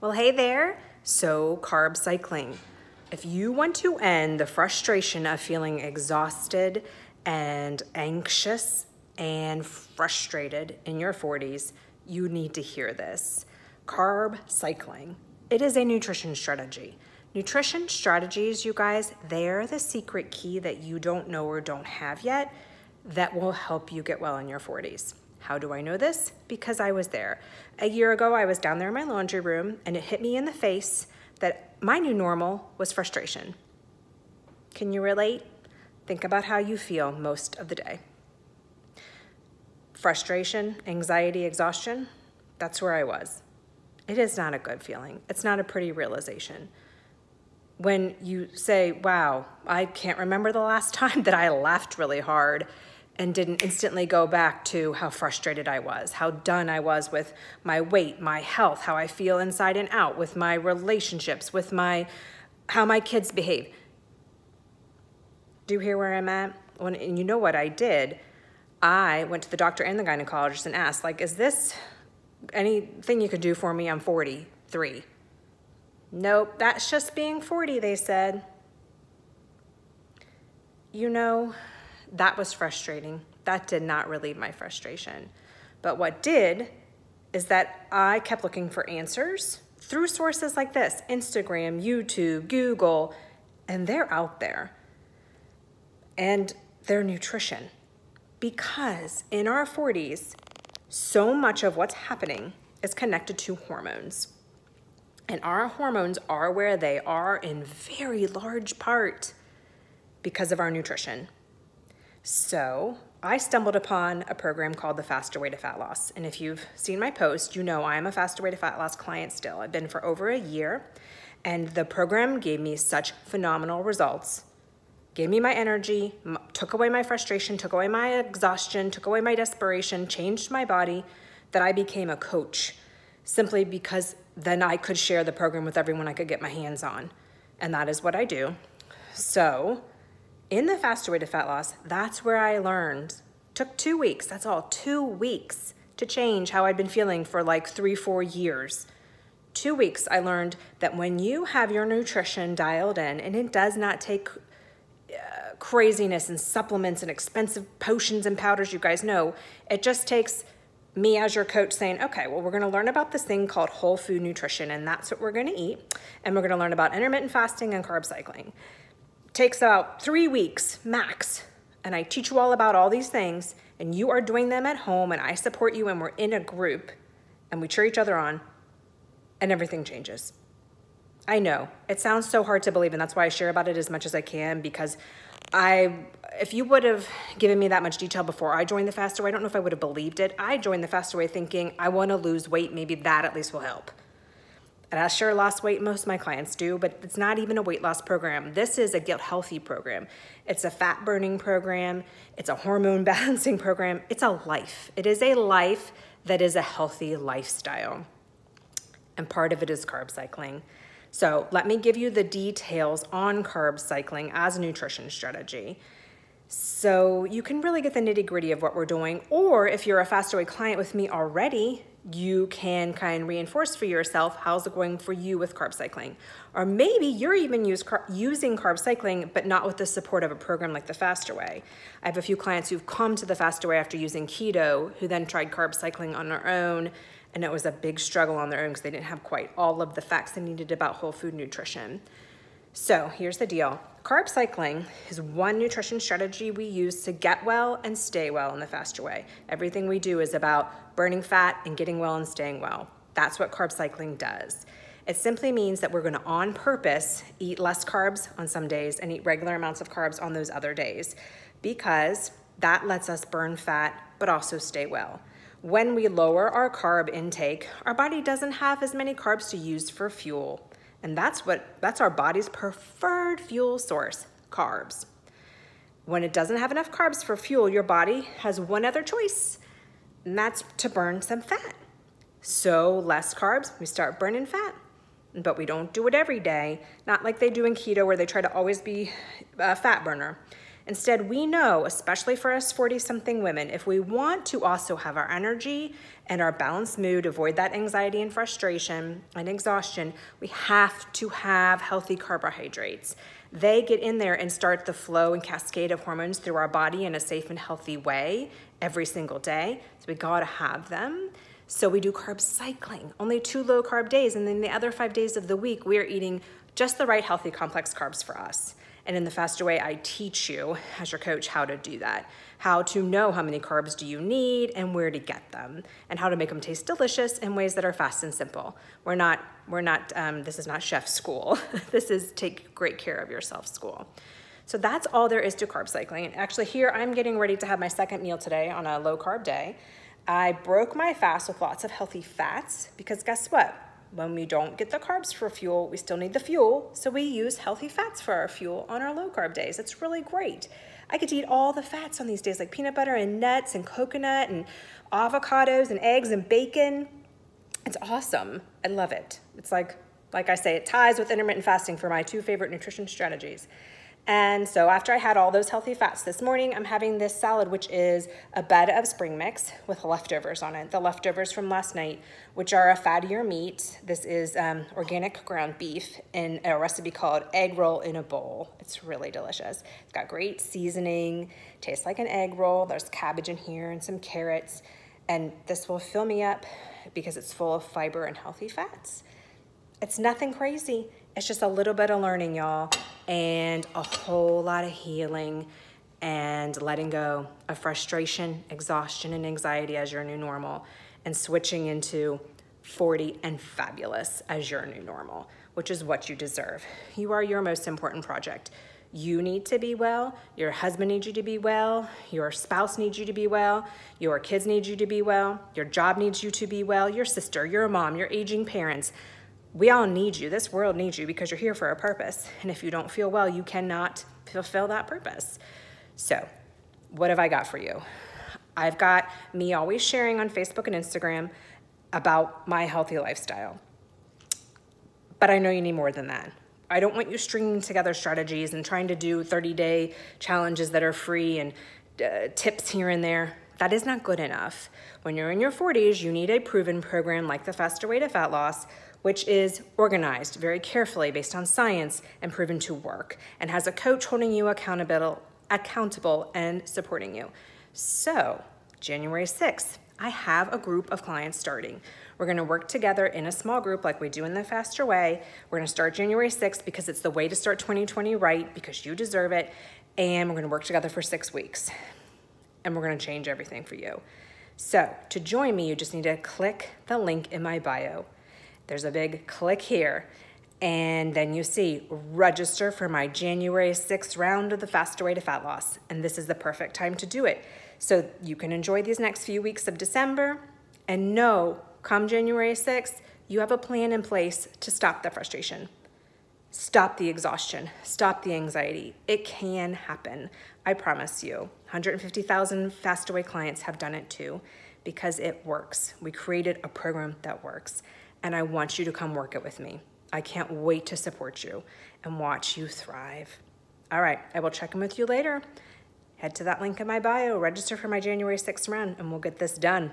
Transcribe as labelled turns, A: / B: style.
A: Well, hey there. So, carb cycling. If you want to end the frustration of feeling exhausted and anxious and frustrated in your 40s, you need to hear this. Carb cycling. It is a nutrition strategy. Nutrition strategies, you guys, they're the secret key that you don't know or don't have yet that will help you get well in your 40s. How do I know this? Because I was there. A year ago, I was down there in my laundry room and it hit me in the face that my new normal was frustration. Can you relate? Think about how you feel most of the day. Frustration, anxiety, exhaustion, that's where I was. It is not a good feeling. It's not a pretty realization. When you say, wow, I can't remember the last time that I laughed really hard and didn't instantly go back to how frustrated I was, how done I was with my weight, my health, how I feel inside and out, with my relationships, with how my kids behave. Do you hear where I'm at? And you know what I did? I went to the doctor and the gynecologist and asked, is this anything you could do for me? I'm 43. Nope, that's just being 40, they said. You know, that was frustrating. That did not relieve my frustration. But what did is that I kept looking for answers through sources like this, Instagram, YouTube, Google, and they're out there. And they're nutrition. Because in our 40s, so much of what's happening is connected to hormones. And our hormones are where they are in very large part because of our nutrition. So I stumbled upon a program called the Faster Way to Fat Loss. And if you've seen my post, you know I'm a Faster Way to Fat Loss client still. I've been for over a year, and the program gave me such phenomenal results. Gave me my energy, took away my frustration, took away my exhaustion, took away my desperation, changed my body, that I became a coach simply because then I could share the program with everyone I could get my hands on. And that is what I do. So in the Faster Way to Fat Loss, that's where I learned. Took 2 weeks, that's all, 2 weeks to change how I'd been feeling for 3-4 years. 2 weeks, I learned that when you have your nutrition dialed in, and it does not take craziness and supplements and expensive potions and powders, you guys know, it just takes me as your coach saying, okay, well, we're gonna learn about this thing called whole food nutrition, and that's what we're gonna eat. And we're gonna learn about intermittent fasting and carb cycling. Takes about 3 weeks max, and I teach you all about all these things, and you are doing them at home, and I support you, and we're in a group, and we cheer each other on, and everything changes. I know, it sounds so hard to believe, and that's why I share about it as much as I can, because if you would have given me that much detail before I joined the Faster Way, I don't know if I would have believed it. I joined the Faster Way thinking, I wanna lose weight, maybe that at least will help. And I sure lost weight, most of my clients do, but it's not even a weight loss program. This is a get healthy program. It's a fat burning program. It's a hormone balancing program. It's a life. It is a life that is a healthy lifestyle. And part of it is carb cycling. So let me give you the details on carb cycling as a nutrition strategy. So you can really get the nitty-gritty of what we're doing, or if you're a Faster Way client with me already, you can kind of reinforce for yourself how's it going for you with carb cycling. Or maybe you're even using carb cycling, but not with the support of a program like the Faster Way. I have a few clients who've come to the Faster Way after using keto, who then tried carb cycling on their own, and it was a big struggle on their own because they didn't have quite all of the facts they needed about whole food nutrition. So here's the deal. Carb cycling is one nutrition strategy we use to get well and stay well in the Faster Way. Everything we do is about burning fat and getting well and staying well. That's what carb cycling does. It simply means that we're gonna, on purpose, eat less carbs on some days and eat regular amounts of carbs on those other days, because that lets us burn fat but also stay well. When we lower our carb intake, our body doesn't have as many carbs to use for fuel. And that's our body's preferred fuel source, carbs. When it doesn't have enough carbs for fuel, your body has one other choice, and that's to burn some fat. So less carbs, we start burning fat. But we don't do it every day, not like they do in keto where they try to always be a fat burner. Instead, we know, especially for us 40-something women, if we want to also have our energy and our balanced mood, avoid that anxiety and frustration and exhaustion, we have to have healthy carbohydrates. They get in there and start the flow and cascade of hormones through our body in a safe and healthy way every single day. So we gotta have them. So we do carb cycling, only 2 low carb days, and then the other 5 days of the week, we are eating just the right healthy complex carbs for us. And in the Faster Way, I teach you as your coach how to do that, how to know how many carbs do you need and where to get them, and how to make them taste delicious in ways that are fast and simple. This is not chef school. This is take great care of yourself school. So that's all there is to carb cycling. And actually here, I'm getting ready to have my second meal today on a low carb day. I broke my fast with lots of healthy fats because guess what? When we don't get the carbs for fuel, we still need the fuel. So we use healthy fats for our fuel on our low carb days. It's really great. I get to eat all the fats on these days, like peanut butter and nuts and coconut and avocados and eggs and bacon. It's awesome. I love it. It's like I say, it ties with intermittent fasting for my 2 favorite nutrition strategies. And so after I had all those healthy fats this morning, I'm having this salad, which is a bed of spring mix with leftovers on it. The leftovers from last night, which are a fattier meat. This is organic ground beef in a recipe called egg roll in a bowl. It's really delicious. It's got great seasoning, tastes like an egg roll. There's cabbage in here and some carrots. And this will fill me up because it's full of fiber and healthy fats. It's nothing crazy. It's just a little bit of learning, y'all, and a whole lot of healing and letting go of frustration, exhaustion, and anxiety as your new normal, and switching into 40 and fabulous as your new normal, which is what you deserve. You are your most important project. You need to be well, your husband needs you to be well, your spouse needs you to be well, your kids need you to be well, your job needs you to be well, your sister, your mom, your aging parents. We all need you. This world needs you because you're here for a purpose. And if you don't feel well, you cannot fulfill that purpose. So what have I got for you? I've got me always sharing on Facebook and Instagram about my healthy lifestyle. But I know you need more than that. I don't want you stringing together strategies and trying to do 30-day challenges that are free and tips here and there. That is not good enough. When you're in your 40s, you need a proven program like the Faster Way to Fat Loss, which is organized very carefully based on science and proven to work, and has a coach holding you accountable and supporting you. So, January 6th, I have a group of clients starting. We're gonna work together in a small group like we do in the Faster Way. We're gonna start January 6th because it's the way to start 2020 right, because you deserve it, and we're gonna work together for 6 weeks. And we're gonna change everything for you. So, to join me, you just need to click the link in my bio. There's a big click here, and then you see register for my January 6th round of the Faster Way to Fat Loss. And this is the perfect time to do it. So you can enjoy these next few weeks of December and know come January 6th, you have a plan in place to stop the frustration, stop the exhaustion, stop the anxiety. It can happen. I promise you. 150,000 Faster Way clients have done it too because it works. We created a program that works. And I want you to come work it with me. I can't wait to support you and watch you thrive. All right, I will check in with you later. Head to that link in my bio, register for my January 6th run, and we'll get this done.